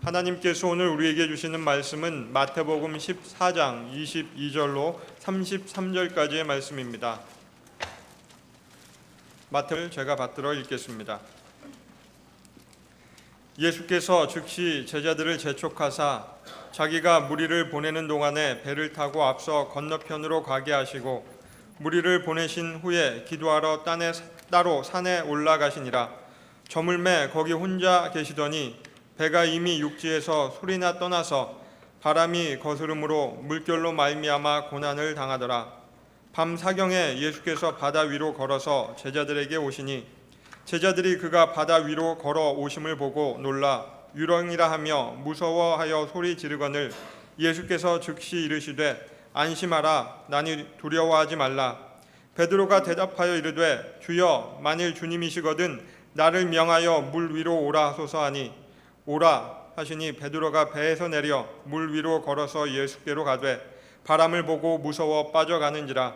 하나님께서 오늘 우리에게 주시는 말씀은 마태복음 14장 22절로 33절까지의 말씀입니다. 마태를 제가 받들어 읽겠습니다. 예수께서 즉시 제자들을 재촉하사 자기가 무리를 보내는 동안에 배를 타고 앞서 건너편으로 가게 하시고 무리를 보내신 후에 기도하러 따로 산에 올라가시니라. 저물매 거기 혼자 계시더니 배가 이미 육지에서 소리나 떠나서 바람이 거스름으로 물결로 말미암아 고난을 당하더라. 밤 사경에 예수께서 바다 위로 걸어서 제자들에게 오시니 제자들이 그가 바다 위로 걸어 오심을 보고 놀라 유령이라 하며 무서워하여 소리 지르거늘 예수께서 즉시 이르시되 안심하라 나니 두려워하지 말라. 베드로가 대답하여 이르되 주여 만일 주님이시거든 나를 명하여 물 위로 오라 하소서 하니 오라 하시니 베드로가 배에서 내려 물 위로 걸어서 예수께로 가되 바람을 보고 무서워 빠져가는지라.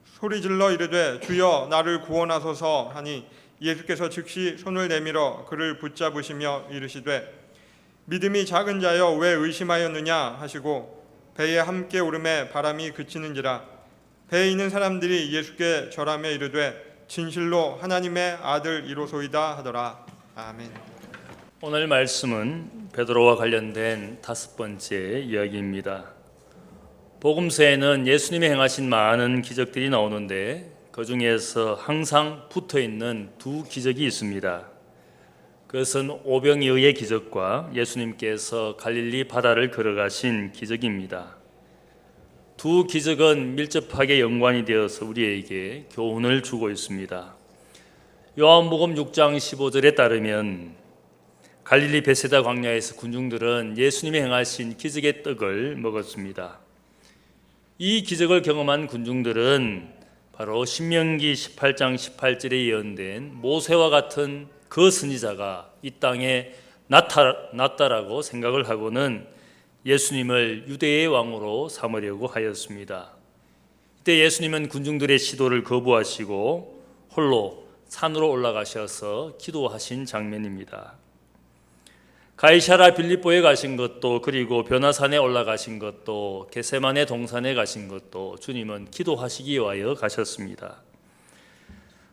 소리질러 이르되 주여 나를 구원하소서 하니 예수께서 즉시 손을 내밀어 그를 붙잡으시며 이르시되 믿음이 작은 자여 왜 의심하였느냐 하시고 배에 함께 오름에 바람이 그치는지라. 배에 있는 사람들이 예수께 절하며 이르되 진실로 하나님의 아들이로소이다 하더라. 아멘. 오늘 말씀은 베드로와 관련된 5번째 이야기입니다. 복음서에는 예수님이 행하신 많은 기적들이 나오는데 그 중에서 항상 붙어있는 두 기적이 있습니다. 그것은 오병이어의 기적과 예수님께서 갈릴리 바다를 걸어가신 기적입니다. 두 기적은 밀접하게 연관이 되어서 우리에게 교훈을 주고 있습니다. 요한복음 6장 15절에 따르면 갈릴리 베세다 광야에서 군중들은 예수님이 행하신 기적의 떡을 먹었습니다. 이 기적을 경험한 군중들은 바로 신명기 18장 18절에 예언된 모세와 같은 그 선지자가 이 땅에 나타났다라고 생각을 하고는 예수님을 유대의 왕으로 삼으려고 하였습니다. 이때 예수님은 군중들의 시도를 거부하시고 홀로 산으로 올라가셔서 기도하신 장면입니다. 가이사라 빌립보에 가신 것도 그리고 변화산에 올라가신 것도 겟세마네 동산에 가신 것도 주님은 기도하시기 위하여 가셨습니다.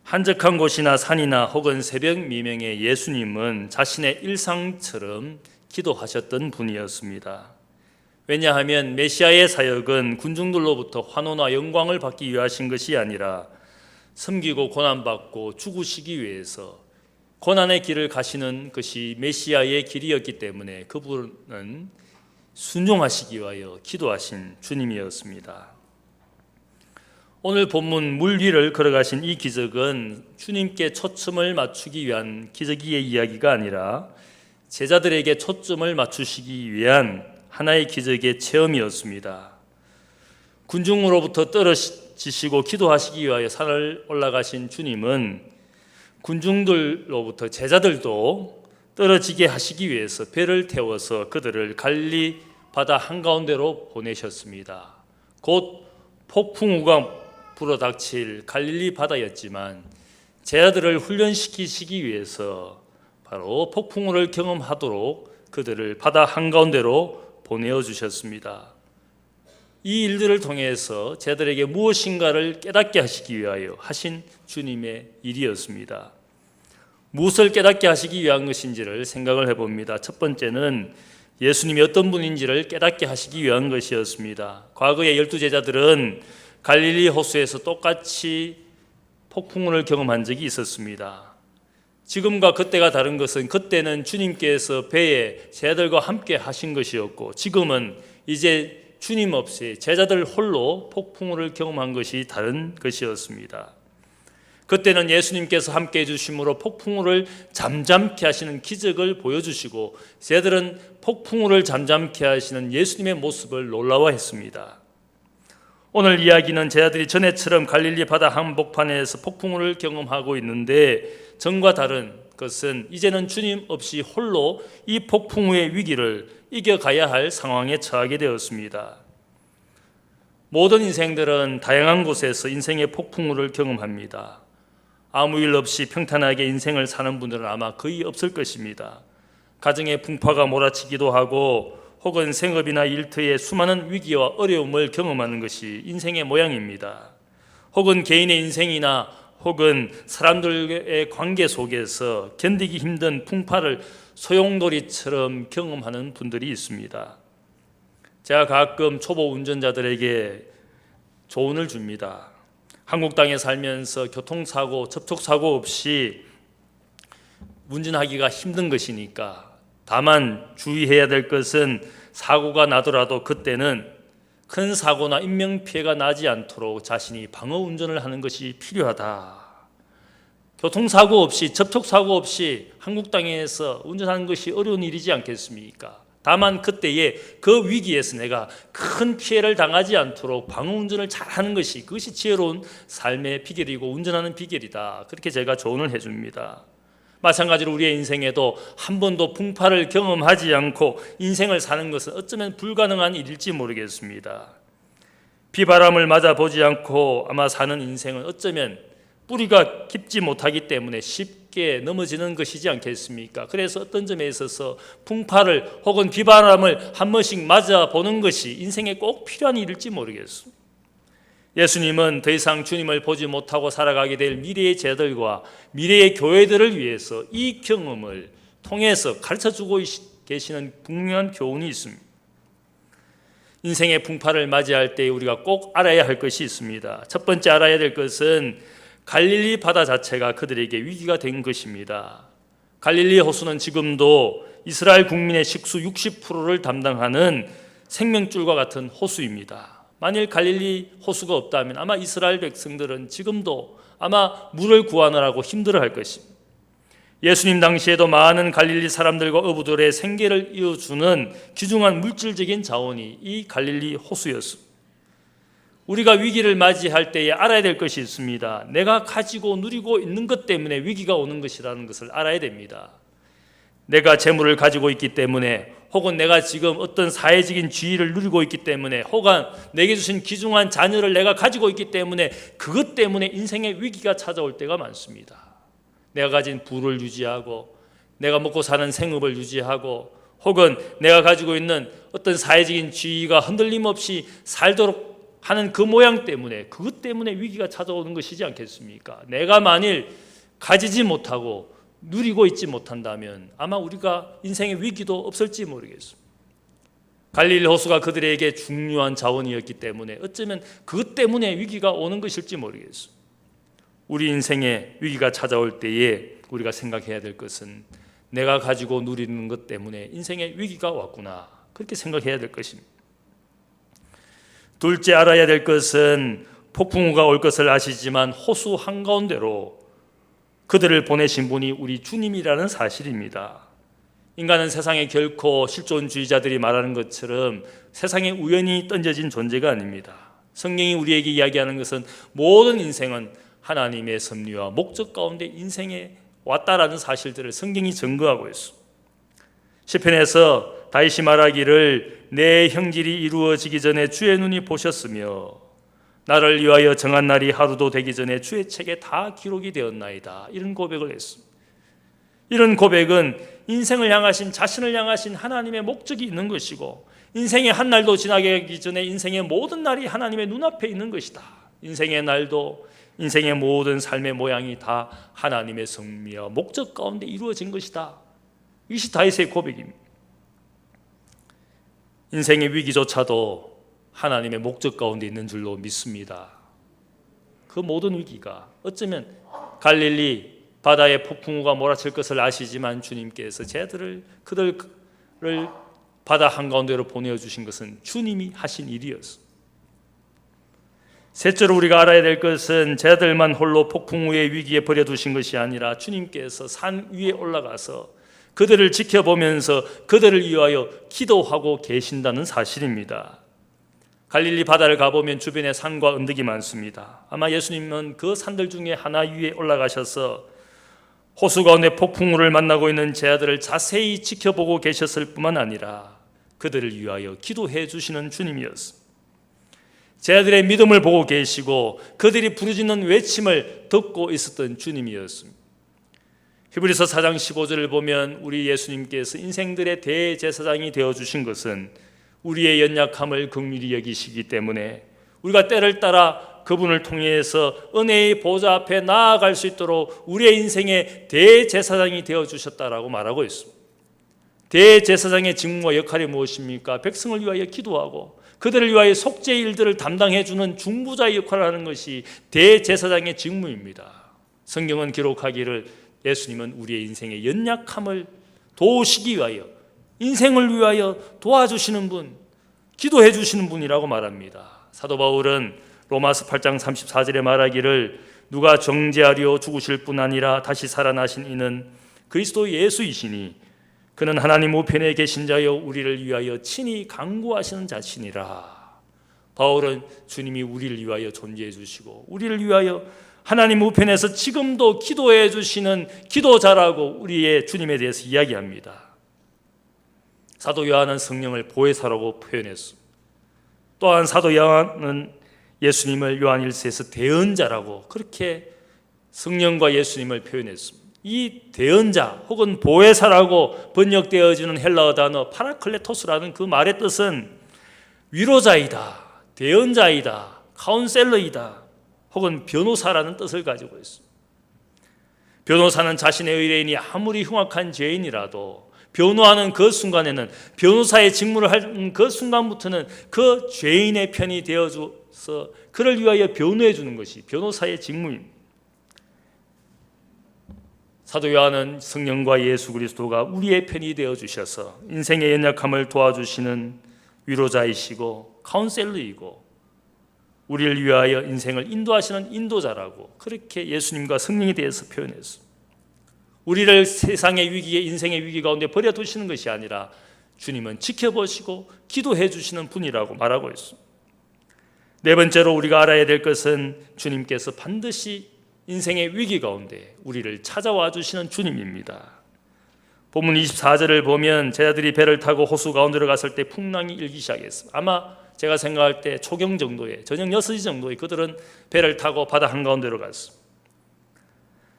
한적한 곳이나 산이나 혹은 새벽 미명에 예수님은 자신의 일상처럼 기도하셨던 분이었습니다. 왜냐하면 메시아의 사역은 군중들로부터 환호나 영광을 받기 위하신 것이 아니라 섬기고 고난받고 죽으시기 위해서 고난의 길을 가시는 것이 메시아의 길이었기 때문에 그분은 순종하시기 위하여 기도하신 주님이었습니다. 오늘 본문 물 위를 걸어가신 이 기적은 주님께 초점을 맞추기 위한 기적의 이야기가 아니라 제자들에게 초점을 맞추시기 위한 하나의 기적의 체험이었습니다. 군중으로부터 떨어지시고 기도하시기 위하여 산을 올라가신 주님은 군중들로부터 제자들도 떨어지게 하시기 위해서 배를 태워서 그들을 갈릴리 바다 한가운데로 보내셨습니다. 곧 폭풍우가 불어닥칠 갈릴리 바다였지만 제자들을 훈련시키시기 위해서 바로 폭풍우를 경험하도록 그들을 바다 한가운데로 보내어 주셨습니다. 이 일들을 통해서 제자들에게 무엇인가를 깨닫게 하시기 위하여 하신 주님의 일이었습니다. 무엇을 깨닫게 하시기 위한 것인지를 생각을 해봅니다. 첫 번째는 예수님이 어떤 분인지를 깨닫게 하시기 위한 것이었습니다. 과거의 12제자들은 갈릴리 호수에서 똑같이 폭풍우를 경험한 적이 있었습니다. 지금과 그때가 다른 것은 그때는 주님께서 배에 제자들과 함께 하신 것이었고 지금은 이제 주님 없이 제자들 홀로 폭풍우를 경험한 것이 다른 것이었습니다. 그때는 예수님께서 함께 해주심으로 폭풍우를 잠잠케 하시는 기적을 보여주시고 제자들은 폭풍우를 잠잠케 하시는 예수님의 모습을 놀라워했습니다. 오늘 이야기는 제자들이 전에처럼 갈릴리 바다 한복판에서 폭풍우를 경험하고 있는데 전과 다른 것은 이제는 주님 없이 홀로 이 폭풍우의 위기를 이겨가야 할 상황에 처하게 되었습니다. 모든 인생들은 다양한 곳에서 인생의 폭풍우를 경험합니다. 아무 일 없이 평탄하게 인생을 사는 분들은 아마 거의 없을 것입니다. 가정에 풍파가 몰아치기도 하고 혹은 생업이나 일터에 수많은 위기와 어려움을 경험하는 것이 인생의 모양입니다. 혹은 개인의 인생이나 혹은 사람들의 관계 속에서 견디기 힘든 풍파를 소용돌이처럼 경험하는 분들이 있습니다. 제가 가끔 초보 운전자들에게 조언을 줍니다. 한국 땅에 살면서 교통사고, 접촉사고 없이 운전하기가 힘든 것이니까, 다만 주의해야 될 것은 사고가 나더라도 그때는 큰 사고나 인명피해가 나지 않도록 자신이 방어 운전을 하는 것이 필요하다. 교통사고 없이, 접촉사고 없이 한국 땅에서 운전하는 것이 어려운 일이지 않겠습니까? 다만 그때에 그 위기에서 내가 큰 피해를 당하지 않도록 방어 운전을 잘하는 것이, 그것이 지혜로운 삶의 비결이고 운전하는 비결이다. 그렇게 제가 조언을 해줍니다. 마찬가지로 우리의 인생에도 한 번도 풍파를 경험하지 않고 인생을 사는 것은 어쩌면 불가능한 일일지 모르겠습니다. 비바람을 맞아보지 않고 아마 사는 인생은 어쩌면 뿌리가 깊지 못하기 때문에 쉽게 넘어지는 것이지 않겠습니까? 그래서 어떤 점에 있어서 풍파를 혹은 비바람을 한 번씩 맞아보는 것이 인생에 꼭 필요한 일일지 모르겠습니다. 예수님은 더 이상 주님을 보지 못하고 살아가게 될 미래의 제자들과 미래의 교회들을 위해서 이 경험을 통해서 가르쳐주고 계시는 분명한 교훈이 있습니다. 인생의 풍파를 맞이할 때 우리가 꼭 알아야 할 것이 있습니다. 첫 번째 알아야 될 것은 갈릴리 바다 자체가 그들에게 위기가 된 것입니다. 갈릴리 호수는 지금도 이스라엘 국민의 식수 60%를 담당하는 생명줄과 같은 호수입니다. 만일 갈릴리 호수가 없다면 아마 이스라엘 백성들은 지금도 아마 물을 구하느라고 힘들어할 것입니다. 예수님 당시에도 많은 갈릴리 사람들과 어부들의 생계를 이어주는 귀중한 물질적인 자원이 이 갈릴리 호수였습니다. 우리가 위기를 맞이할 때에 알아야 될 것이 있습니다. 내가 가지고 누리고 있는 것 때문에 위기가 오는 것이라는 것을 알아야 됩니다. 내가 재물을 가지고 있기 때문에, 혹은 내가 지금 어떤 사회적인 지위를 누리고 있기 때문에, 혹은 내게 주신 귀중한 자녀를 내가 가지고 있기 때문에 그것 때문에 인생의 위기가 찾아올 때가 많습니다. 내가 가진 부를 유지하고 내가 먹고 사는 생업을 유지하고 혹은 내가 가지고 있는 어떤 사회적인 지위가 흔들림 없이 살도록 하는 그 모양 때문에, 그것 때문에 위기가 찾아오는 것이지 않겠습니까? 내가 만일 가지지 못하고 누리고 있지 못한다면 아마 우리가 인생의 위기도 없을지 모르겠습니다. 갈릴리 호수가 그들에게 중요한 자원이었기 때문에 어쩌면 그것 때문에 위기가 오는 것일지 모르겠습니다. 우리 인생에 위기가 찾아올 때에 우리가 생각해야 될 것은 내가 가지고 누리는 것 때문에 인생에 위기가 왔구나, 그렇게 생각해야 될 것입니다. 둘째 알아야 될 것은 폭풍우가 올 것을 아시지만 호수 한가운데로 그들을 보내신 분이 우리 주님이라는 사실입니다. 인간은 세상에 결코 실존주의자들이 말하는 것처럼 세상에 우연히 던져진 존재가 아닙니다. 성경이 우리에게 이야기하는 것은 모든 인생은 하나님의 섭리와 목적 가운데 인생에 왔다라는 사실들을 성경이 증거하고 있습니다. 시편에서 다윗이 말하기를 내 형질이 이루어지기 전에 주의 눈이 보셨으며 나를 위하여 정한 날이 하루도 되기 전에 주의 책에 다 기록이 되었나이다, 이런 고백을 했습니다. 이런 고백은 인생을 향하신, 자신을 향하신 하나님의 목적이 있는 것이고, 인생의 한 날도 지나기 전에 인생의 모든 날이 하나님의 눈앞에 있는 것이다. 인생의 날도, 인생의 모든 삶의 모양이 다 하나님의 섭리와 목적 가운데 이루어진 것이다. 이것이 다윗의 고백입니다. 인생의 위기조차도 하나님의 목적 가운데 있는 줄로 믿습니다. 그 모든 위기가 어쩌면 갈릴리 바다에 폭풍우가 몰아칠 것을 아시지만 주님께서 그들을 바다 한가운데로 보내주신 것은 주님이 하신 일이었습니다. 셋째로 우리가 알아야 될 것은 제자들만 홀로 폭풍우의 위기에 버려두신 것이 아니라 주님께서 산 위에 올라가서 그들을 지켜보면서 그들을 위하여 기도하고 계신다는 사실입니다. 갈릴리 바다를 가보면 주변에 산과 언덕이 많습니다. 아마 예수님은 그 산들 중에 하나 위에 올라가셔서 호수 가운데 폭풍우를 만나고 있는 제자들을 자세히 지켜보고 계셨을 뿐만 아니라 그들을 위하여 기도해 주시는 주님이었습니다. 제자들의 믿음을 보고 계시고 그들이 부르짖는 외침을 듣고 있었던 주님이었습니다. 히브리서 4장 15절을 보면 우리 예수님께서 인생들의 대제사장이 되어주신 것은 우리의 연약함을 긍휼히 여기시기 때문에 우리가 때를 따라 그분을 통해서 은혜의 보좌 앞에 나아갈 수 있도록 우리의 인생의 대제사장이 되어주셨다라고 말하고 있습니다. 대제사장의 직무와 역할이 무엇입니까? 백성을 위하여 기도하고 그들을 위하여 속죄의 일들을 담당해 주는 중보자의 역할을 하는 것이 대제사장의 직무입니다. 성경은 기록하기를 예수님은 우리의 인생의 연약함을 도우시기 위하여 인생을 위하여 도와주시는 분, 기도해 주시는 분이라고 말합니다. 사도 바울은 로마서 8장 34절에 말하기를 누가 정죄하려 죽으실 뿐 아니라 다시 살아나신 이는 그리스도 예수이시니 그는 하나님 우편에 계신 자여 우리를 위하여 친히 간구하시는 자시니라. 바울은 주님이 우리를 위하여 존재해 주시고 우리를 위하여 하나님 우편에서 지금도 기도해 주시는 기도자라고 우리의 주님에 대해서 이야기합니다. 사도 요한은 성령을 보혜사라고 표현했습니다. 또한 사도 요한은 예수님을 요한 1서에서 대언자라고 그렇게 성령과 예수님을 표현했습니다. 이 대언자 혹은 보혜사라고 번역되어지는 헬라어 단어 파라클레토스라는 그 말의 뜻은 위로자이다, 대언자이다, 카운셀러이다 혹은 변호사라는 뜻을 가지고 있습니다. 변호사는 자신의 의뢰인이 아무리 흉악한 죄인이라도 변호하는 그 순간에는 변호사의 직무를 하는 그 순간부터는 그 죄인의 편이 되어줘서 그를 위하여 변호해 주는 것이 변호사의 직무입니다. 사도 요한은 성령과 예수 그리스도가 우리의 편이 되어주셔서 인생의 연약함을 도와주시는 위로자이시고 카운셀러이고 우리를 위하여 인생을 인도하시는 인도자라고 그렇게 예수님과 성령에 대해서 표현했습니다. 우리를 세상의 위기에 인생의 위기 가운데 버려두시는 것이 아니라 주님은 지켜보시고 기도해 주시는 분이라고 말하고 있습니다. 네 번째로 우리가 알아야 될 것은 주님께서 반드시 인생의 위기 가운데 우리를 찾아와 주시는 주님입니다. 본문 24절을 보면 제자들이 배를 타고 호수 가운데로 갔을 때 풍랑이 일기 시작했습니다. 아마 제가 생각할 때 초경 정도에 저녁 6시 정도에 그들은 배를 타고 바다 한가운데로 갔습니다.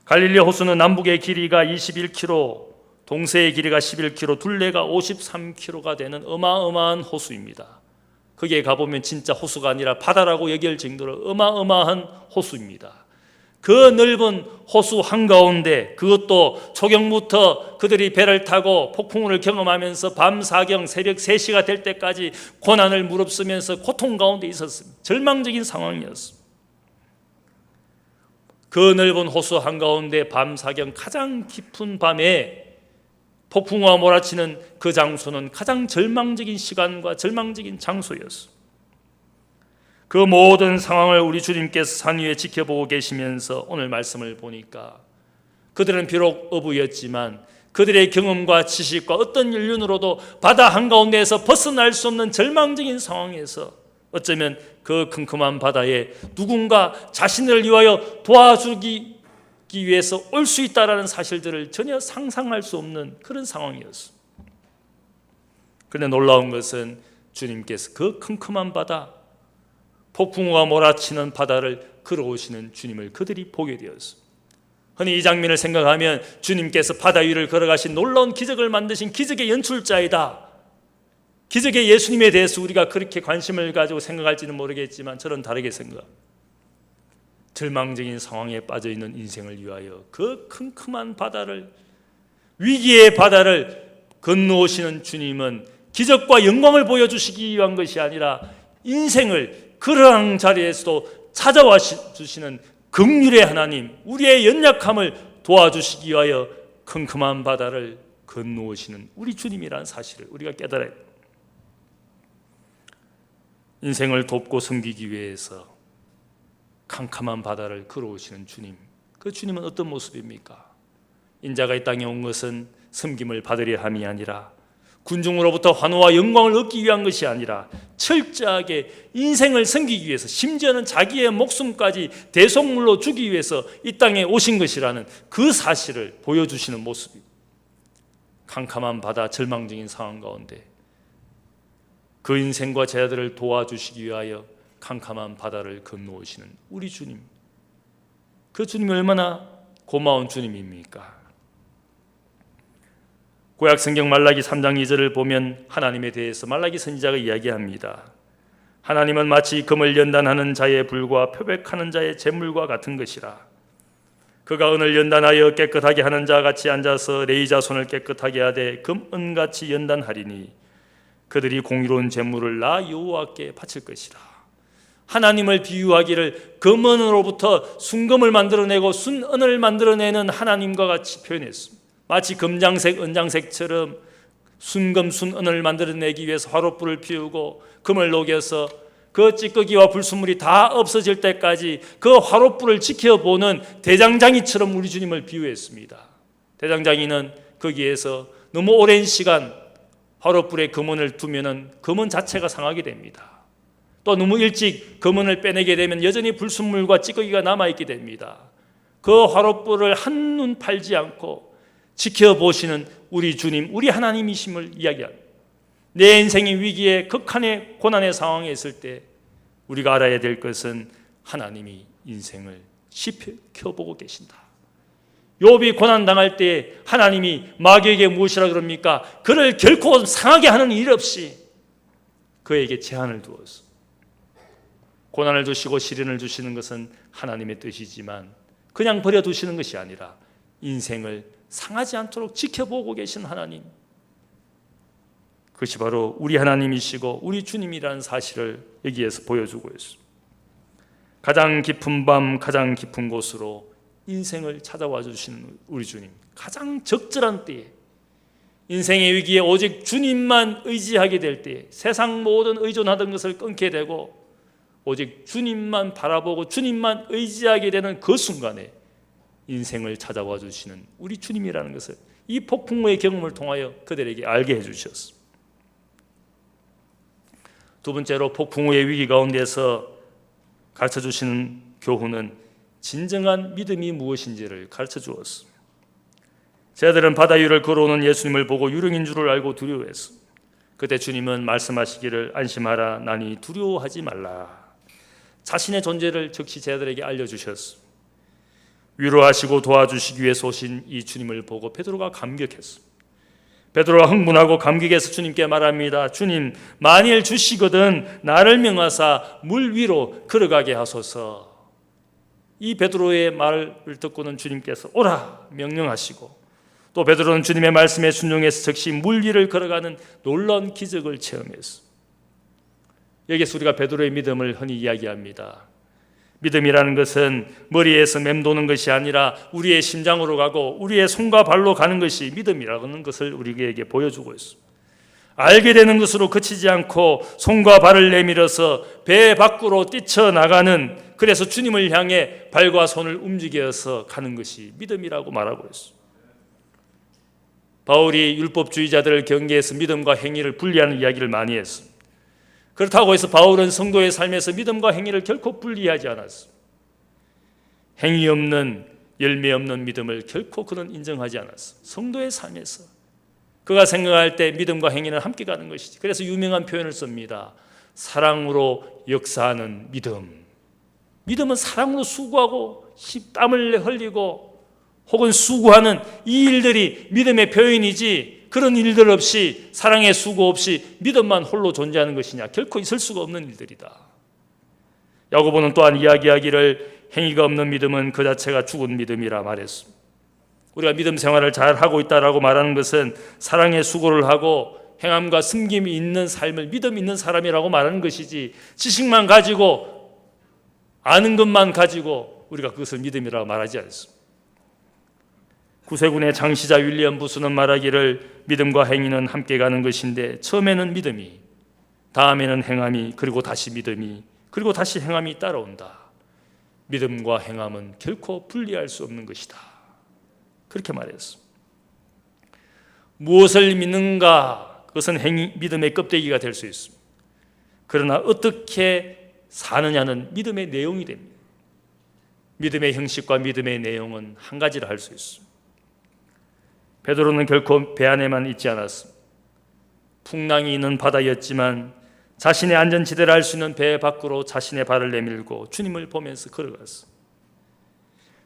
갈릴리 호수는 남북의 길이가 21km, 동서의 길이가 11km, 둘레가 53km가 되는 어마어마한 호수입니다. 거기에 가보면 진짜 호수가 아니라 바다라고 여길 정도로 어마어마한 호수입니다. 그 넓은 호수 한가운데 그것도 초경부터 그들이 배를 타고 폭풍우를 경험하면서 밤 사경 새벽 3시가 될 때까지 고난을 무릅쓰면서 고통 가운데 있었습니다. 절망적인 상황이었습니다. 그 넓은 호수 한가운데 밤 사경 가장 깊은 밤에 폭풍우가 몰아치는 그 장소는 가장 절망적인 시간과 절망적인 장소였습니다. 그 모든 상황을 우리 주님께서 산 위에 지켜보고 계시면서 오늘 말씀을 보니까 그들은 비록 어부였지만 그들의 경험과 지식과 어떤 연륜으로도 바다 한가운데에서 벗어날 수 없는 절망적인 상황에서 어쩌면 그 컴컴한 바다에 누군가 자신을 위하여 도와주기 위해서 올 수 있다라는 사실들을 전혀 상상할 수 없는 그런 상황이었습니다. 그런데 놀라운 것은 주님께서 그 컴컴한 바다, 폭풍우가 몰아치는 바다를 걸어오시는 주님을 그들이 보게 되었습니다. 흔히 이 장면을 생각하면 주님께서 바다 위를 걸어가신 놀라운 기적을 만드신 기적의 연출자이다. 기적의 예수님에 대해서 우리가 그렇게 관심을 가지고 생각할지는 모르겠지만 저는 다르게 생각합니다. 절망적인 상황에 빠져있는 인생을 위하여 그 큼큼한 바다를, 위기의 바다를 건너오시는 주님은 기적과 영광을 보여주시기 위한 것이 아니라 인생을 그러한 자리에서도 찾아와 주시는 긍휼의 하나님, 우리의 연약함을 도와주시기 위하여 큼큼한 바다를 건너오시는 우리 주님이라는 사실을 우리가 깨달아야 합니다. 인생을 돕고 섬기기 위해서 캄캄한 바다를 걸어오시는 주님, 그 주님은 어떤 모습입니까? 인자가 이 땅에 온 것은 섬김을 받으려 함이 아니라 군중으로부터 환호와 영광을 얻기 위한 것이 아니라 철저하게 인생을 섬기기 위해서, 심지어는 자기의 목숨까지 대속물로 주기 위해서 이 땅에 오신 것이라는 그 사실을 보여주시는 모습입니다. 캄캄한 바다, 절망적인 상황 가운데 그 인생과 제자들을 도와주시기 위하여 캄캄한 바다를 건너오시는 우리 주님, 그 주님이 얼마나 고마운 주님입니까? 구약 성경 말라기 3장 2절을 보면 하나님에 대해서 말라기 선지자가 이야기합니다. 하나님은 마치 금을 연단하는 자의 불과 표백하는 자의 잿물과 같은 것이라. 그가 은을 연단하여 깨끗하게 하는 자 같이 앉아서 레이자 손을 깨끗하게 하되 금은같이 연단하리니 그들이 공의로운 잿물을 나 여호와께 바칠 것이라. 하나님을 비유하기를 금은으로부터 순금을 만들어내고 순은을 만들어내는 하나님과 같이 표현했습니다. 마치 금장색, 은장색처럼 순금, 순은을 만들어내기 위해서 화롯불을 피우고 금을 녹여서 그 찌꺼기와 불순물이 다 없어질 때까지 그 화롯불을 지켜보는 대장장이처럼 우리 주님을 비유했습니다. 대장장이는 거기에서 너무 오랜 시간 화롯불에 금은을 두면은 금은 자체가 상하게 됩니다. 또 너무 일찍 금은을 빼내게 되면 여전히 불순물과 찌꺼기가 남아있게 됩니다. 그 화롯불을 한눈 팔지 않고 지켜보시는 우리 주님, 우리 하나님이심을 이야기합니다. 내 인생의 위기에 극한의 고난의 상황에 있을 때 우리가 알아야 될 것은 하나님이 인생을 지켜보고 계신다. 욥이 고난당할 때 하나님이 마귀에게 무엇이라 그럽니까? 그를 결코 상하게 하는 일 없이 그에게 제한을 두었어. 고난을 주시고 시련을 주시는 것은 하나님의 뜻이지만 그냥 버려두시는 것이 아니라 인생을 상하지 않도록 지켜보고 계신 하나님, 그것이 바로 우리 하나님이시고 우리 주님이라는 사실을 여기에서 보여주고 있습니다. 가장 깊은 밤 가장 깊은 곳으로 인생을 찾아와 주시는 우리 주님, 가장 적절한 때에 인생의 위기에 오직 주님만 의지하게 될 때에 세상 모든 의존하던 것을 끊게 되고 오직 주님만 바라보고 주님만 의지하게 되는 그 순간에 인생을 찾아와 주시는 우리 주님이라는 것을 이 폭풍우의 경험을 통하여 그들에게 알게 해주셨습니다. 두 번째로 폭풍우의 위기 가운데서 가르쳐 주시는 교훈은 진정한 믿음이 무엇인지를 가르쳐 주었습니다. 제자들은 바다 위를 걸어오는 예수님을 보고 유령인 줄을 알고 두려워했습니다. 그때 주님은 말씀하시기를 안심하라, 나니 두려워하지 말라. 자신의 존재를 즉시 제자들에게 알려주셨습니다. 위로하시고 도와주시기 위해서 오신 이 주님을 보고 베드로가 감격했습니다. 베드로가 흥분하고 감격해서 주님께 말합니다. 주님, 만일 주시거든 나를 명하사 물 위로 걸어가게 하소서. 이 베드로의 말을 듣고는 주님께서 오라 명령하시고 또 베드로는 주님의 말씀에 순종해서 즉시 물 위를 걸어가는 놀라운 기적을 체험했습니다. 여기서 우리가 베드로의 믿음을 흔히 이야기합니다. 믿음이라는 것은 머리에서 맴도는 것이 아니라 우리의 심장으로 가고 우리의 손과 발로 가는 것이 믿음이라는 것을 우리에게 보여주고 있습니다. 알게 되는 것으로 그치지 않고 손과 발을 내밀어서 배 밖으로 뛰쳐나가는, 그래서 주님을 향해 발과 손을 움직여서 가는 것이 믿음이라고 말하고 있습니다. 바울이 율법주의자들을 경계해서 믿음과 행위를 분리하는 이야기를 많이 했습니다. 그렇다고 해서 바울은 성도의 삶에서 믿음과 행위를 결코 분리하지 않았습니다. 행위 없는, 열매 없는 믿음을 결코 그는 인정하지 않았습니다. 성도의 삶에서 그가 생각할 때 믿음과 행위는 함께 가는 것이지. 그래서 유명한 표현을 씁니다. 사랑으로 역사하는 믿음. 믿음은 사랑으로 수고하고 땀을 흘리고 혹은 수고하는 이 일들이 믿음의 표현이지, 그런 일들 없이, 사랑의 수고 없이 믿음만 홀로 존재하는 것이냐? 결코 있을 수가 없는 일들이다. 야고보는 또한 이야기하기를 행위가 없는 믿음은 그 자체가 죽은 믿음이라 말했습니다. 우리가 믿음 생활을 잘 하고 있다라고 말하는 것은 사랑의 수고를 하고 행함과 숨김이 있는 삶을 믿음 있는 사람이라고 말하는 것이지, 지식만 가지고 아는 것만 가지고 우리가 그것을 믿음이라고 말하지 않습니다. 구세군의 장시자 윌리엄 부스는 말하기를 믿음과 행위는 함께 가는 것인데 처음에는 믿음이, 다음에는 행함이, 그리고 다시 믿음이, 그리고 다시 행함이 따라온다. 믿음과 행함은 결코 분리할 수 없는 것이다. 그렇게 말했습니다. 무엇을 믿는가, 그것은 믿음의 껍데기가 될 수 있습니다. 그러나 어떻게 사느냐는 믿음의 내용이 됩니다. 믿음의 형식과 믿음의 내용은 한 가지를 할 수 있습니다. 베드로는 결코 배 안에만 있지 않았습니다. 풍랑이 있는 바다였지만 자신의 안전지대를 알 수 있는 배 밖으로 자신의 발을 내밀고 주님을 보면서 걸어갔습니다.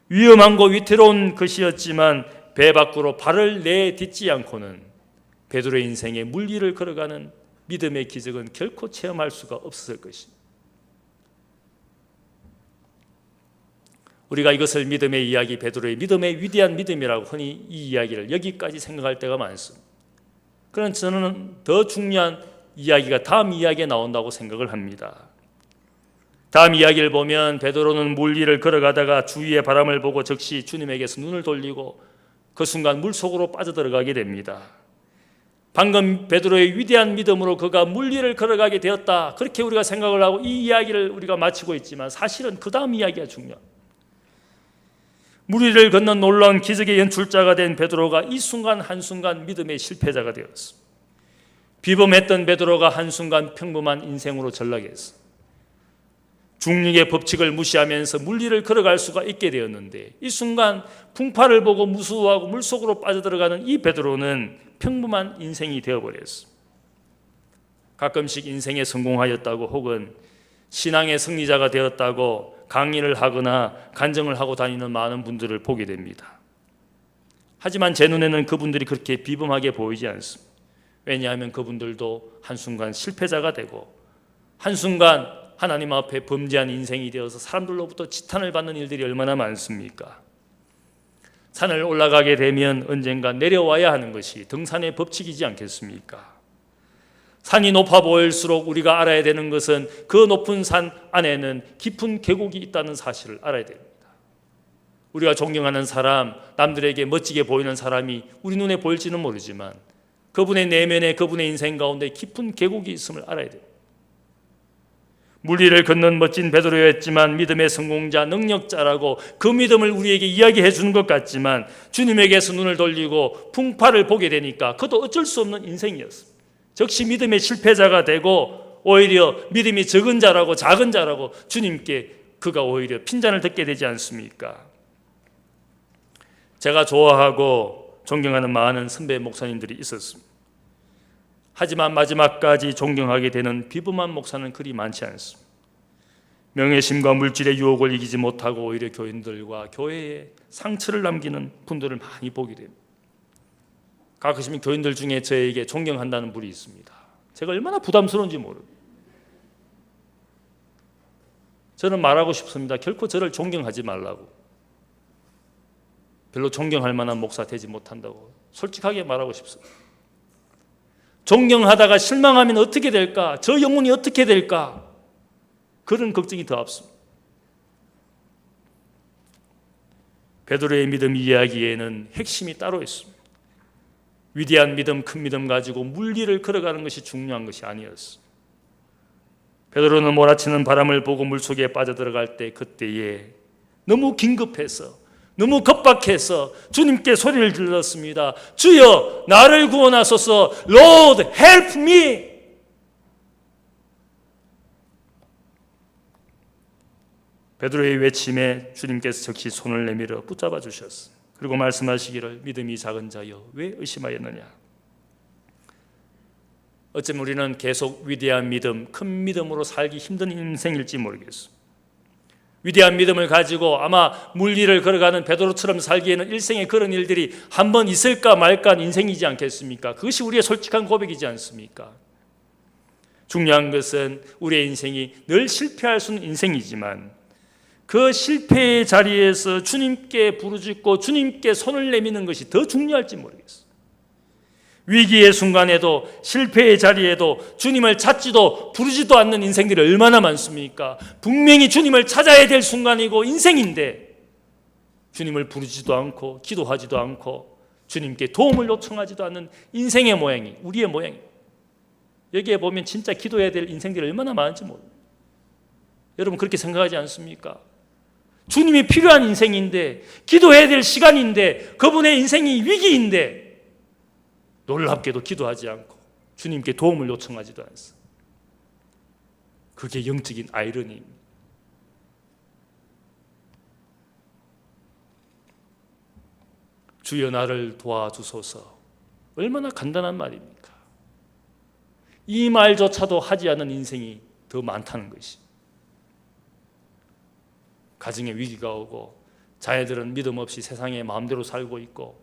위험하고 위태로운 것이었지만 배 밖으로 발을 내딛지 않고는 베드로의 인생에 물리를 걸어가는 믿음의 기적은 결코 체험할 수가 없었을 것입니다. 우리가 이것을 믿음의 이야기, 베드로의 믿음의 위대한 믿음이라고 흔히 이 이야기를 여기까지 생각할 때가 많습니다. 그러나 저는 더 중요한 이야기가 다음 이야기에 나온다고 생각을 합니다. 다음 이야기를 보면 베드로는 물 위를 걸어가다가 주위의 바람을 보고 즉시 주님에게서 눈을 돌리고 그 순간 물속으로 빠져들어가게 됩니다. 방금 베드로의 위대한 믿음으로 그가 물 위를 걸어가게 되었다, 그렇게 우리가 생각을 하고 이 이야기를 우리가 마치고 있지만 사실은 그 다음 이야기가 중요합니다. 물 위를 건넌 놀라운 기적의 연출자가 된 베드로가 이 순간 한순간 믿음의 실패자가 되었습니다. 비범했던 베드로가 한순간 평범한 인생으로 전락했습니다. 중력의 법칙을 무시하면서 물 위를 걸어갈 수가 있게 되었는데 이 순간 풍파를 보고 무수하고 물속으로 빠져들어가는 이 베드로는 평범한 인생이 되어버렸습니다. 가끔씩 인생에 성공하였다고 혹은 신앙의 승리자가 되었다고 강의를 하거나 간증을 하고 다니는 많은 분들을 보게 됩니다. 하지만 제 눈에는 그분들이 그렇게 비범하게 보이지 않습니다. 왜냐하면 그분들도 한순간 실패자가 되고 한순간 하나님 앞에 범죄한 인생이 되어서 사람들로부터 지탄을 받는 일들이 얼마나 많습니까? 산을 올라가게 되면 언젠가 내려와야 하는 것이 등산의 법칙이지 않겠습니까? 산이 높아 보일수록 우리가 알아야 되는 것은 그 높은 산 안에는 깊은 계곡이 있다는 사실을 알아야 됩니다. 우리가 존경하는 사람, 남들에게 멋지게 보이는 사람이 우리 눈에 보일지는 모르지만 그분의 내면에 그분의 인생 가운데 깊은 계곡이 있음을 알아야 됩니다. 물 위를 건넌 멋진 베드로였지만 믿음의 성공자, 능력자라고 그 믿음을 우리에게 이야기해 주는 것 같지만 주님에게서 눈을 돌리고 풍파를 보게 되니까 그것도 어쩔 수 없는 인생이었습니다. 즉시 믿음의 실패자가 되고 오히려 믿음이 적은 자라고 작은 자라고 주님께 그가 오히려 핀잔을 듣게 되지 않습니까? 제가 좋아하고 존경하는 많은 선배 목사님들이 있었습니다. 하지만 마지막까지 존경하게 되는 비범한 목사는 그리 많지 않습니다. 명예심과 물질의 유혹을 이기지 못하고 오히려 교인들과 교회에 상처를 남기는 분들을 많이 보게 됩니다. 가끔씩 교인들 중에 저에게 존경한다는 분이 있습니다. 제가 얼마나 부담스러운지 모릅니다. 저는 말하고 싶습니다. 결코 저를 존경하지 말라고. 별로 존경할 만한 목사 되지 못한다고 솔직하게 말하고 싶습니다. 존경하다가 실망하면 어떻게 될까? 저 영혼이 어떻게 될까? 그런 걱정이 더 앞섭니다. 베드로의 믿음 이야기에는 핵심이 따로 있습니다. 위대한 믿음, 큰 믿음 가지고 물 위를 걸어가는 것이 중요한 것이 아니었습니다. 베드로는 몰아치는 바람을 보고 물속에 빠져들어갈 때 그때에 너무 긴급해서 너무 급박해서 주님께 소리를 질렀습니다. 주여 나를 구원하소서. Lord help me. 베드로의 외침에 주님께서 즉시 손을 내밀어 붙잡아 주셨습니다. 그리고 말씀하시기를 믿음이 작은 자여 왜 의심하였느냐. 어쩌면 우리는 계속 위대한 믿음, 큰 믿음으로 살기 힘든 인생일지 모르겠습니다. 위대한 믿음을 가지고 아마 물 위를 걸어가는 베드로처럼 살기에는 일생에 그런 일들이 한 번 있을까 말까 인생이지 않겠습니까? 그것이 우리의 솔직한 고백이지 않습니까? 중요한 것은 우리의 인생이 늘 실패할 수는 인생이지만 그 실패의 자리에서 주님께 부르짖고 주님께 손을 내미는 것이 더 중요할지 모르겠어요. 위기의 순간에도 실패의 자리에도 주님을 찾지도 부르지도 않는 인생들이 얼마나 많습니까? 분명히 주님을 찾아야 될 순간이고 인생인데 주님을 부르지도 않고 기도하지도 않고 주님께 도움을 요청하지도 않는 인생의 모양이 우리의 모양이에요. 여기에 보면 진짜 기도해야 될 인생들이 얼마나 많은지 모릅니다. 여러분 그렇게 생각하지 않습니까? 주님이 필요한 인생인데 기도해야 될 시간인데 그분의 인생이 위기인데 놀랍게도 기도하지 않고 주님께 도움을 요청하지도 않습니다. 그게 영적인 아이러니입니다. 주여 나를 도와주소서. 얼마나 간단한 말입니까? 이 말조차도 하지 않은 인생이 더 많다는 것이. 가정에 위기가 오고 자녀들은 믿음 없이 세상에 마음대로 살고 있고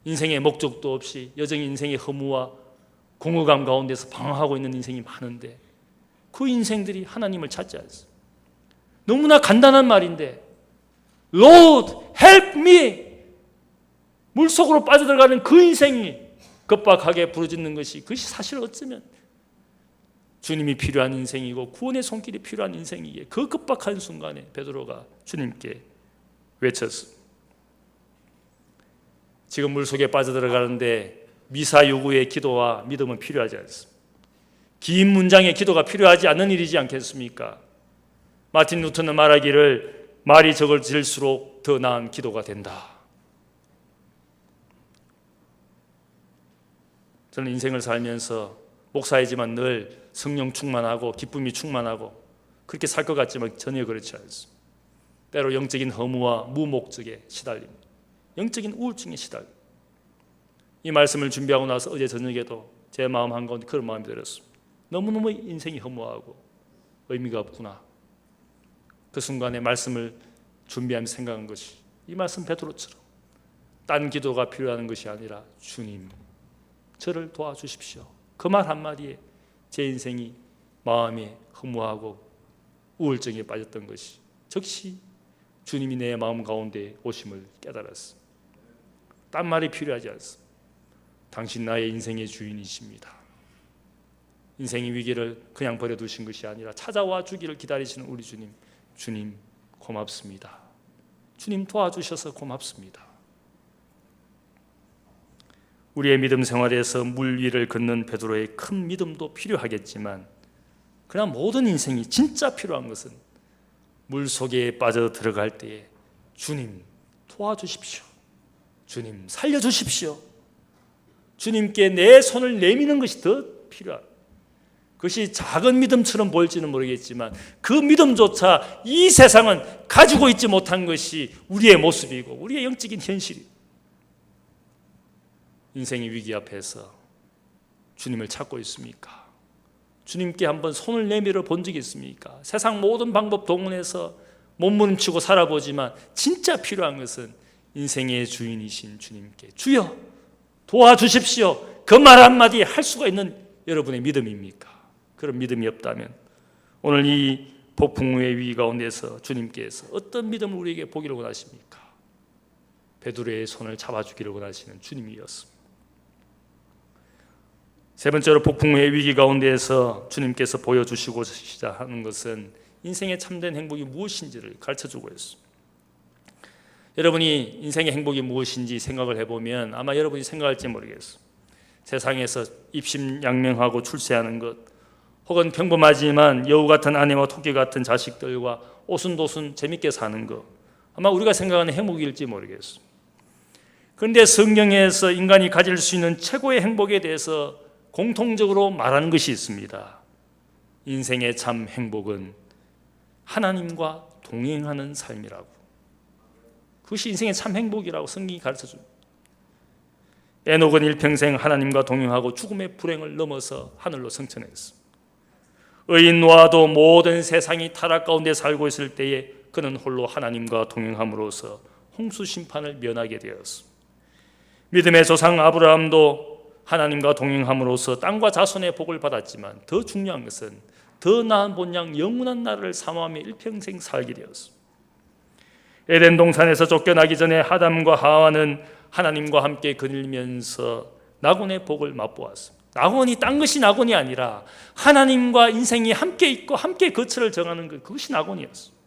인생의 목적도 없이 여전히 인생의 허무와 공허감 가운데서 방황하고 있는 인생이 많은데 그 인생들이 하나님을 찾지 않습니다. 너무나 간단한 말인데 Lord, help me! 물속으로 빠져들어가는 그 인생이 급박하게 부르짖는 그것이 사실 어쩌면 주님이 필요한 인생이고 구원의 손길이 필요한 인생이기에 그 급박한 순간에 베드로가 주님께 외쳤습니다. 지금 물속에 빠져들어가는데 미사 요구의 기도와 믿음은 필요하지 않습니다. 긴 문장의 기도가 필요하지 않는 일이지 않겠습니까? 마틴 루터는 말하기를 말이 적어질수록 더 나은 기도가 된다. 저는 인생을 살면서 목사이지만 늘 성령 충만하고 기쁨이 충만하고 그렇게 살 것 같지만 전혀 그렇지 않습니다. 때로 영적인 허무와 무목적에 시달립니다. 영적인 우울증에 시달립니다. 이 말씀을 준비하고 나서 어제 저녁에도 제 마음 한가운데 그런 마음이 들었습니다. 너무너무 인생이 허무하고 의미가 없구나. 그 순간에 말씀을 준비하면서 생각한 것이 이 말씀 베드로처럼 딴 기도가 필요한 것이 아니라 주님 저를 도와주십시오. 그 말 한마디에 제 인생이 마음이 허무하고 우울증에 빠졌던 것이 즉시 주님이 내 마음 가운데 오심을 깨달았습니다. 딴 말이 필요하지 않습니다. 당신 나의 인생의 주인이십니다. 인생의 위기를 그냥 버려두신 것이 아니라 찾아와 주기를 기다리시는 우리 주님, 주님 고맙습니다. 주님 도와주셔서 고맙습니다. 우리의 믿음 생활에서 물 위를 걷는 베드로의 큰 믿음도 필요하겠지만 그러나 모든 인생이 진짜 필요한 것은 물 속에 빠져 들어갈 때에 주님 도와주십시오. 주님 살려주십시오. 주님께 내 손을 내미는 것이 더 필요합니다. 그것이 작은 믿음처럼 보일지는 모르겠지만 그 믿음조차 이 세상은 가지고 있지 못한 것이 우리의 모습이고 우리의 영적인 현실이에요. 인생의 위기 앞에서 주님을 찾고 있습니까? 주님께 한번 손을 내밀어 본 적이 있습니까? 세상 모든 방법 동원해서 몸부림치고 살아보지만 진짜 필요한 것은 인생의 주인이신 주님께 주여 도와주십시오. 그 말 한마디 할 수가 있는 여러분의 믿음입니까? 그런 믿음이 없다면 오늘 이 폭풍우의 위기 가운데서 주님께서 어떤 믿음을 우리에게 보기를 원하십니까? 베드로의 손을 잡아주기를 원하시는 주님이었습니다. 세 번째로 폭풍우의 위기 가운데에서 주님께서 보여주시고자 하는 것은 인생의 참된 행복이 무엇인지를 가르쳐주고 있습니다. 여러분이 인생의 행복이 무엇인지 생각을 해보면 아마 여러분이 생각할지 모르겠어요. 세상에서 입심양명하고 출세하는 것, 혹은 평범하지만 여우 같은 아내와 토끼 같은 자식들과 오순도순 재밌게 사는 것, 아마 우리가 생각하는 행복일지 모르겠어요. 그런데 성경에서 인간이 가질 수 있는 최고의 행복에 대해서 공통적으로 말하는 것이 있습니다. 인생의 참 행복은 하나님과 동행하는 삶이라고. 그것이 인생의 참 행복이라고 성경이 가르쳐줍니다. 에녹은 일평생 하나님과 동행하고 죽음의 불행을 넘어서 하늘로 승천했습니다. 의인 노아도 모든 세상이 타락 가운데 살고 있을 때에 그는 홀로 하나님과 동행함으로써 홍수 심판을 면하게 되었습니다. 믿음의 조상 아브라함도 하나님과 동행함으로써 땅과 자손의 복을 받았지만 더 중요한 것은 더 나은 본향 영원한 나라를 사모하며 일평생 살게 되었습니다. 에덴 동산에서 쫓겨나기 전에 아담과 하와는 하나님과 함께 거닐면서 낙원의 복을 맛보았습니다. 낙원이 딴 것이 낙원이 아니라 하나님과 인생이 함께 있고 함께 거처를 정하는 것, 그것이 낙원이었습니다.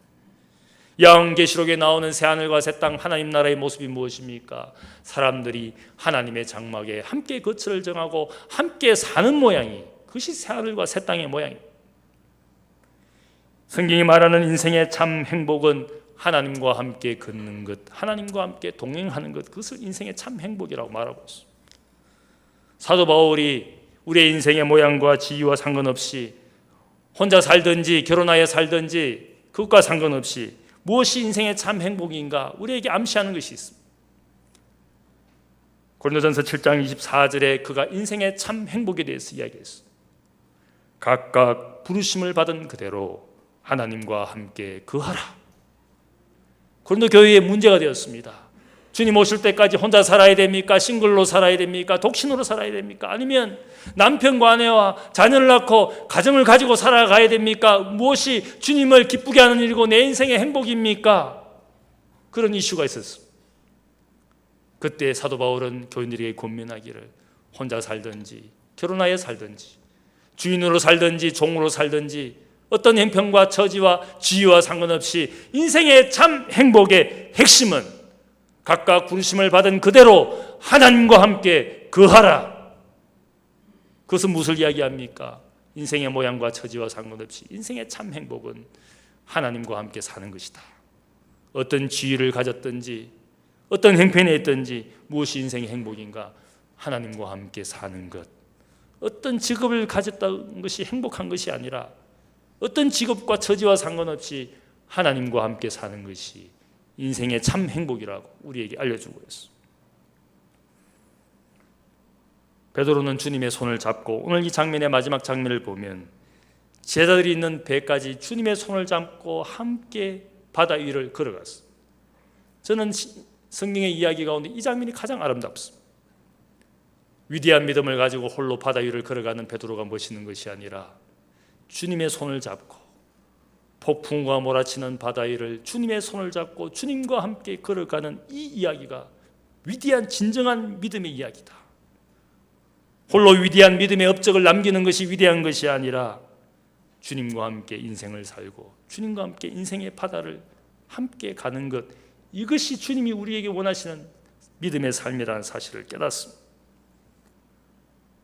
야언계시록에 나오는 새하늘과 새 땅 하나님 나라의 모습이 무엇입니까? 사람들이 하나님의 장막에 함께 거처를 정하고 함께 사는 모양이, 그것이 새하늘과 새 땅의 모양입니다. 성경이 말하는 인생의 참 행복은 하나님과 함께 걷는 것, 하나님과 함께 동행하는 것, 그것을 인생의 참 행복이라고 말하고 있습니다. 사도 바울이 우리의 인생의 모양과 지위와 상관없이 혼자 살든지 결혼하여 살든지 그것과 상관없이 무엇이 인생의 참 행복인가 우리에게 암시하는 것이 있습니다. 고린도전서 7장 24절에 그가 인생의 참 행복에 대해서 이야기했습니다. 각각 부르심을 받은 그대로 하나님과 함께 거하라. 고린도 교회의 문제가 되었습니다. 주님 오실 때까지 혼자 살아야 됩니까? 싱글로 살아야 됩니까? 독신으로 살아야 됩니까? 아니면 남편과 아내와 자녀를 낳고 가정을 가지고 살아가야 됩니까? 무엇이 주님을 기쁘게 하는 일이고 내 인생의 행복입니까? 그런 이슈가 있었습니다. 그때 사도 바울은 교인들에게 권면하기를 혼자 살든지 결혼하여 살든지 주인으로 살든지 종으로 살든지 어떤 형편과 처지와 지위와 상관없이 인생의 참 행복의 핵심은 각각 부르심을 받은 그대로 하나님과 함께 거하라. 그것은 무엇을 이야기합니까? 인생의 모양과 처지와 상관없이 인생의 참 행복은 하나님과 함께 사는 것이다. 어떤 지위를 가졌든지 어떤 형편에 있든지 무엇이 인생의 행복인가? 하나님과 함께 사는 것. 어떤 직업을 가졌다는 것이 행복한 것이 아니라 어떤 직업과 처지와 상관없이 하나님과 함께 사는 것이 인생의 참 행복이라고 우리에게 알려주고 있어. 베드로는 주님의 손을 잡고 오늘 이 장면의 마지막 장면을 보면 제자들이 있는 배까지 주님의 손을 잡고 함께 바다 위를 걸어갔어. 저는 성경의 이야기 가운데 이 장면이 가장 아름답습니다. 위대한 믿음을 가지고 홀로 바다 위를 걸어가는 베드로가 멋있는 것이 아니라 주님의 손을 잡고 폭풍과 몰아치는 바다 위를 주님의 손을 잡고 주님과 함께 걸어가는 이 이야기가 위대한 진정한 믿음의 이야기다. 홀로 위대한 믿음의 업적을 남기는 것이 위대한 것이 아니라 주님과 함께 인생을 살고 주님과 함께 인생의 바다를 함께 가는 것, 이것이 주님이 우리에게 원하시는 믿음의 삶이라는 사실을 깨닫습니다.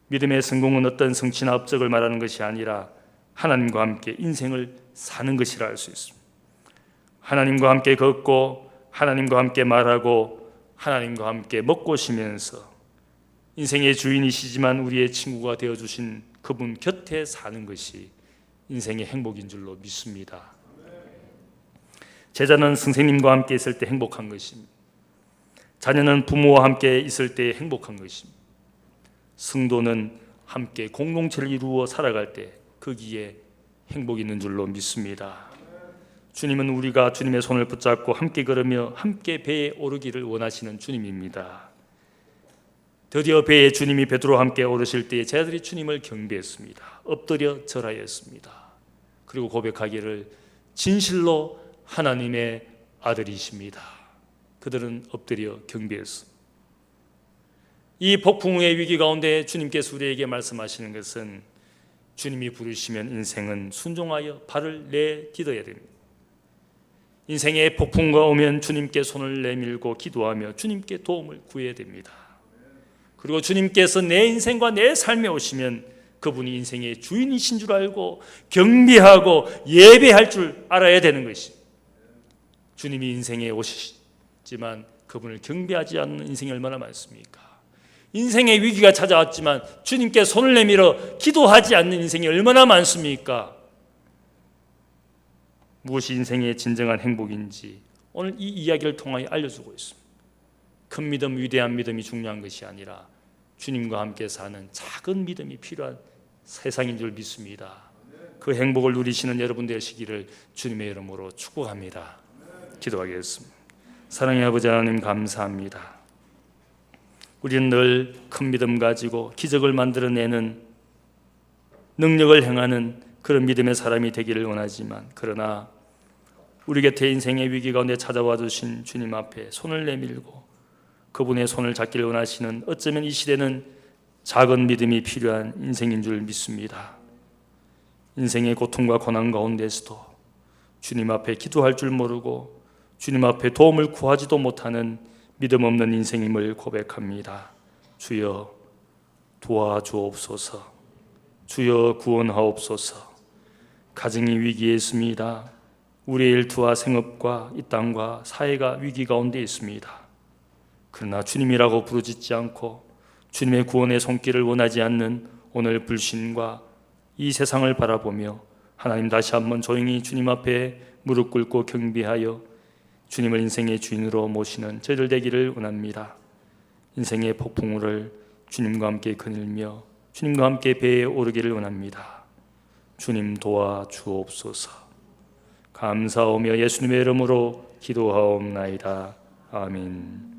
믿음의 성공은 어떤 성취나 업적을 말하는 것이 아니라 하나님과 함께 인생을 사는 것이라 할 수 있습니다. 하나님과 함께 걷고 하나님과 함께 말하고 하나님과 함께 먹고 쉬면서 인생의 주인이시지만 우리의 친구가 되어주신 그분 곁에 사는 것이 인생의 행복인 줄로 믿습니다. 제자는 선생님과 함께 있을 때 행복한 것입니다. 자녀는 부모와 함께 있을 때 행복한 것입니다. 성도는 함께 공동체를 이루어 살아갈 때 거기에 행복이 있는 줄로 믿습니다. 주님은 우리가 주님의 손을 붙잡고 함께 걸으며 함께 배에 오르기를 원하시는 주님입니다. 드디어 배에 주님이 베드로와 함께 오르실 때에 제자들이 주님을 경배했습니다. 엎드려 절하였습니다. 그리고 고백하기를 진실로 하나님의 아들이십니다. 그들은 엎드려 경배했습니다. 이 폭풍의 위기 가운데 주님께서 우리에게 말씀하시는 것은 주님이 부르시면 인생은 순종하여 발을 내딛어야 됩니다. 인생의 폭풍과 오면 주님께 손을 내밀고 기도하며 주님께 도움을 구해야 됩니다. 그리고 주님께서 내 인생과 내 삶에 오시면 그분이 인생의 주인이신 줄 알고 경배하고 예배할 줄 알아야 되는 것입니다. 주님이 인생에 오시지만 그분을 경배하지 않는 인생이 얼마나 많습니까? 인생의 위기가 찾아왔지만 주님께 손을 내밀어 기도하지 않는 인생이 얼마나 많습니까? 무엇이 인생의 진정한 행복인지 오늘 이 이야기를 통하여 알려주고 있습니다. 큰 믿음, 위대한 믿음이 중요한 것이 아니라 주님과 함께 사는 작은 믿음이 필요한 세상인 줄 믿습니다. 그 행복을 누리시는 여러분 되시기를 주님의 이름으로 축복합니다. 기도하겠습니다. 사랑의 아버지 하나님 감사합니다. 우리는 늘 큰 믿음 가지고 기적을 만들어내는 능력을 행하는 그런 믿음의 사람이 되기를 원하지만 그러나 우리 곁에 인생의 위기 가운데 찾아와 주신 주님 앞에 손을 내밀고 그분의 손을 잡기를 원하시는 어쩌면 이 시대는 작은 믿음이 필요한 인생인 줄 믿습니다. 인생의 고통과 고난 가운데서도 주님 앞에 기도할 줄 모르고 주님 앞에 도움을 구하지도 못하는 믿음 없는 인생임을 고백합니다. 주여 도와주옵소서. 주여 구원하옵소서. 가정이 위기에 있습니다. 우리의 일투와 생업과 이 땅과 사회가 위기 가운데 있습니다. 그러나 주님이라고 부르짖지 않고 주님의 구원의 손길을 원하지 않는 오늘 불신과 이 세상을 바라보며 하나님 다시 한번 조용히 주님 앞에 무릎 꿇고 경배하여 주님을 인생의 주인으로 모시는 저희들 되기를 원합니다. 인생의 폭풍우를 주님과 함께 거닐며 주님과 함께 배에 오르기를 원합니다. 주님 도와주옵소서. 감사하며 예수님의 이름으로 기도하옵나이다. 아멘.